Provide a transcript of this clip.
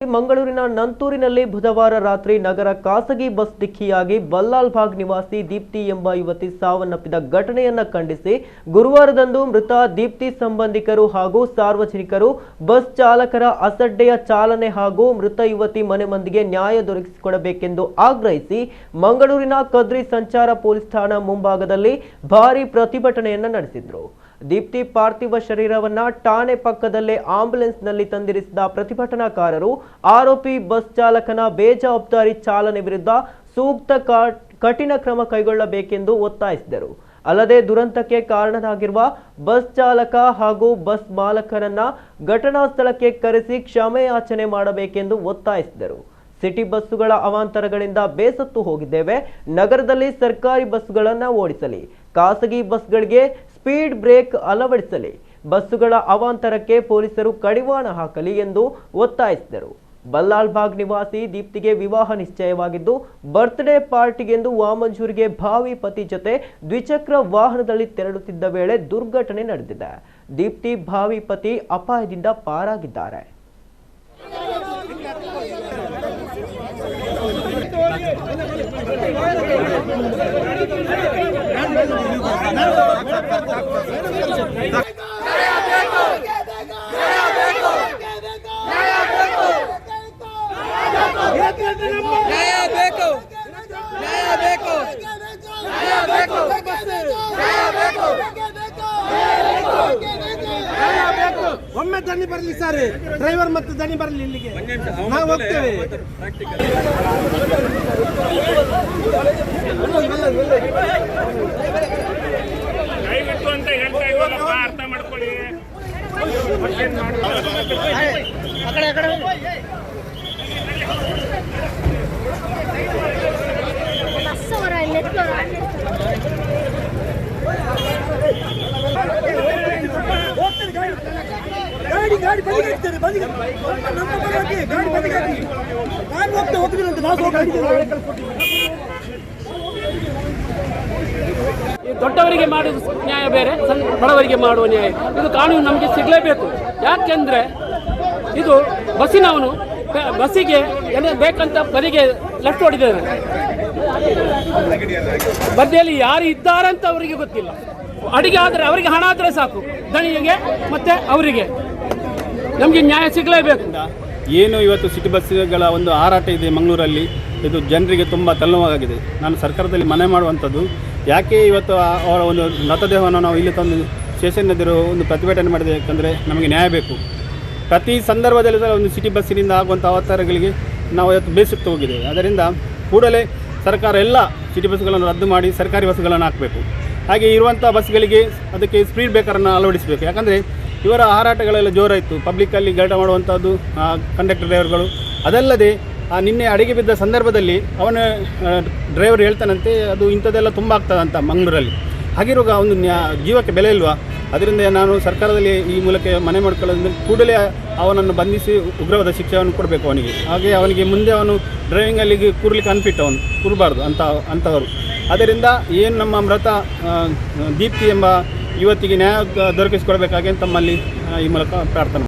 ಮಂಗಳೂರಿನ ನಂತೂರಿನಲ್ಲಿ ಬುಧವಾರ ರಾತ್ರಿ ನಗರ ಖಾಸಗಿ ಬಸ್ ಡಿಕ್ಕಿಯಾಗಿ ಬಲ್ಲಾಲ್ಬಾಗ್ ನಿವಾಸಿ ದೀಪ್ತಿ ಎಂಬ ಯುವತಿ ಸಾವನ್ನಪ್ಪಿದ ಘಟನೆಯನ್ನು ಖಂಡಿಸಿ ಗುರುವಾರದಂದು ಮೃತ ದೀಪ್ತಿ ಸಂಬಂಧಿಕರು ಹಾಗೂ ಸಾರ್ವಜನಿಕರು ಬಸ್ ಚಾಲಕರ ಅಸಡ್ಡೆಯ ಚಾಲನೆ ಹಾಗೂ ಮೃತ ಯುವತಿ ಮನೆ ಮಂದಿಗೆ ನ್ಯಾಯ ದೊರಕಿಸಿಕೊಡಬೇಕೆಂದು ಆಗ್ರಹಿಸಿ ಮಂಗಳೂರಿನ ಕದ್ರಿ ಸಂಚಾರ ಪೊಲೀಸ್ ಠಾಣಾ ಮುಂಭಾಗದಲ್ಲಿ ಭಾರೀ ಪ್ರತಿಭಟನೆಯನ್ನು ನಡೆಸಿದರು. ದೀಪ್ತಿ ಪಾರ್ಥಿವ ಶರೀರವನ್ನ ಠಾಣೆ ಪಕ್ಕದಲ್ಲೇ ಆಂಬ್ಯುಲೆನ್ಸ್ನಲ್ಲಿ ತಂದಿರಿಸಿದ ಪ್ರತಿಭಟನಾಕಾರರು ಆರೋಪಿ ಬಸ್ ಚಾಲಕನ ಬೇಜವಾಬ್ದಾರಿ ಚಾಲನೆ ವಿರುದ್ಧ ಸೂಕ್ತ ಕಠಿಣ ಕ್ರಮ ಕೈಗೊಳ್ಳಬೇಕೆಂದು ಒತ್ತಾಯಿಸಿದರು. ಅಲ್ಲದೆ ದುರಂತಕ್ಕೆ ಕಾರಣರಾಗಿರುವ ಬಸ್ ಚಾಲಕ ಹಾಗೂ ಬಸ್ ಮಾಲಕರನ್ನ ಘಟನಾ ಸ್ಥಳಕ್ಕೆ ಕರೆಸಿ ಕ್ಷಮೆಯಾಚನೆ ಮಾಡಬೇಕೆಂದು ಒತ್ತಾಯಿಸಿದರು. ಸಿಟಿ ಬಸ್ಸುಗಳ ಅವಾಂತರಗಳಿಂದ ಬೇಸತ್ತು ಹೋಗಿದ್ದೇವೆ. ನಗರದಲ್ಲಿ ಸರ್ಕಾರಿ ಬಸ್ಸುಗಳನ್ನು ಓಡಿಸಲಿ, ಖಾಸಗಿ ಬಸ್ಗಳಿಗೆ ಸ್ಪೀಡ್ ಬ್ರೇಕ್ ಅಳವಡಿಸಲಿ, ಬಸ್ಸುಗಳ ಅವಾಂತರಕ್ಕೆ ಪೊಲೀಸರು ಕಡಿವಾಣ ಹಾಕಲಿ ಎಂದು ಒತ್ತಾಯಿಸಿದರು. ಬಲ್ಲಾಲ್ಬಾಗ್ ನಿವಾಸಿ ದೀಪ್ತಿಗೆ ವಿವಾಹ ನಿಶ್ಚಯವಾಗಿದ್ದು ಬರ್ತ್ಡೇ ಪಾರ್ಟಿಗೆಂದು ವಾಮಂಜೂರಿಗೆ ಭಾವಿ ಪತಿ ಜೊತೆ ದ್ವಿಚಕ್ರ ವಾಹನದಲ್ಲಿ ತೆರಳುತ್ತಿದ್ದ ವೇಳೆ ದುರ್ಘಟನೆ ನಡೆದಿದೆ. ದೀಪ್ತಿ ಭಾವಿ ಪತಿ ಅಪಾಯದಿಂದ ಪಾರಾಗಿದ್ದಾರೆ. ಒಮ್ಮೆ ದನಿ ಬರಲಿ ಸರ್, ಡ್ರೈವರ್ ಮತ್ತು ದನಿ ಬರಲಿ, ಇಲ್ಲಿಗೆ ನಾವು ಹೋಗ್ತೇವೆ. ದಯವಿಟ್ಟು ಅಂತ ಹೇಳ್ತಾ ಇದ್ದೀರಪ್ಪ, ಅರ್ಥ ಮಾಡ್ಕೊಳ್ಳಿ. ಗಾಡಿ ಬದಿಗೆ ಗಾಡಿ ದೊಡ್ಡವರಿಗೆ ಮಾಡುವ ನ್ಯಾಯ ಬೇರೆ, ಬಡವರಿಗೆ ಮಾಡುವ ನ್ಯಾಯ. ಇದು ಕಾನೂನು ನಮಗೆ ಸಿಗಲೇಬೇಕು. ಯಾಕೆಂದ್ರೆ ಇದು ಬಸ್ಸಿನವನು ಬಸ್ಸಿಗೆ ಬೇಕಂತ ಬದಿಗೆ ಲೆಫ್ಟ್ ಹೊಡಿದ್ದಾರೆ. ಬದಿಯಲ್ಲಿ ಯಾರು ಇದ್ದಾರಂತ ಅವರಿಗೆ ಗೊತ್ತಿಲ್ಲ. ಅಡಿಗೆ ಆದರೆ ಅವರಿಗೆ ಹಣ ಆದರೆ ಸಾಕು, ದಣಿಗೆ ಮತ್ತೆ ಅವರಿಗೆ. ನಮಗೆ ನ್ಯಾಯ ಸಿಗಲೇಬೇಕು. ಏನು ಇವತ್ತು ಸಿಟಿ ಬಸ್ಸುಗಳ ಒಂದು ಹಾರಾಟ ಇದೆ ಮಂಗಳೂರಲ್ಲಿ, ಇದು ಜನರಿಗೆ ತುಂಬ ತಲೆನೋವಾಗಿದೆ. ನಾನು ಸರ್ಕಾರದಲ್ಲಿ ಮನವಿ ಮಾಡುವಂಥದ್ದು, ಯಾಕೆ ಇವತ್ತು ಅವರ ಒಂದು ಮೃತದೇಹವನ್ನು ನಾವು ಇಲ್ಲಿ ತಂದು ಸ್ಟೇಷನ್ ಎದುರು ಒಂದು ಪ್ರತಿಭಟನೆ ಮಾಡಿದೆ. ಯಾಕಂದರೆ ನಮಗೆ ನ್ಯಾಯ ಬೇಕು. ಪ್ರತಿ ಸಂದರ್ಭದಲ್ಲಿ ಒಂದು ಸಿಟಿ ಬಸ್ಸಿನಿಂದ ಆಗುವಂಥ ಅವತಾರಗಳಿಗೆ ನಾವು ಇವತ್ತು ಬೇಸತ್ತು ಹೋಗಿದ್ದೇವೆ. ಅದರಿಂದ ಕೂಡಲೇ ಸರ್ಕಾರ ಎಲ್ಲ ಸಿಟಿ ಬಸ್ಸುಗಳನ್ನು ರದ್ದು ಮಾಡಿ ಸರ್ಕಾರಿ ಬಸ್ಸುಗಳನ್ನು ಹಾಕಬೇಕು. ಹಾಗೆ ಇರುವಂಥ ಬಸ್ಗಳಿಗೆ ಅದಕ್ಕೆ ಸ್ಪೀಡ್ ಬ್ರೇಕರನ್ನು ಅಳವಡಿಸಬೇಕು. ಯಾಕಂದರೆ ಇವರ ಹಾರಾಟಗಳೆಲ್ಲ ಜೋರಾಯಿತು, ಪಬ್ಲಿಕ್ಕಲ್ಲಿ ಗಲಾಟೆ ಮಾಡುವಂಥದ್ದು ಕಂಡಕ್ಟರ್ ಡ್ರೈವರ್ಗಳು. ಅದಲ್ಲದೆ ನಿನ್ನೆ ಅಡಿಗೆ ಬಿದ್ದ ಸಂದರ್ಭದಲ್ಲಿ ಅವನ ಡ್ರೈವರ್ ಹೇಳ್ತಾನಂತೆ ಅದು ಇಂಥದ್ದೆಲ್ಲ ತುಂಬ ಆಗ್ತದಂತ ಮಂಗಳೂರಲ್ಲಿ. ಹಾಗಿರುವಾಗ ಒಂದು ಜೀವಕ್ಕೆ ಬೆಲೆ ಇಲ್ವಾ? ಅದರಿಂದ ನಾನು ಸರ್ಕಾರದಲ್ಲಿ ಈ ಮೂಲಕ ಮನೆ ಮಾಡ್ಕೊಳ್ಳೋದ್ರಿಂದ ಕೂಡಲೇ ಅವನನ್ನು ಬಂಧಿಸಿ ಉಗ್ರವಾದ ಶಿಕ್ಷೆಯನ್ನು ಕೊಡಬೇಕು ಅವನಿಗೆ. ಹಾಗೆ ಅವನಿಗೆ ಮುಂದೆ ಅವನು ಡ್ರೈವಿಂಗಲ್ಲಿ ಕೂರ್ಲಿಕ್ಕೆ ಅನ್ಫಿಟ್, ಅವನು ಕೂರಬಾರ್ದು ಅಂಥವರು. ಅದರಿಂದ ಏನು ನಮ್ಮ ಮೃತ ದೀಪ್ತಿ ಎಂಬ ಯುವತಿಗೆ ನ್ಯಾಯ ದೊರಕಿಸಿಕೊಡಬೇಕಾಗಿ ತಮ್ಮಲ್ಲಿ ಈ ಮೂಲಕ ಪ್ರಾರ್ಥನೆ.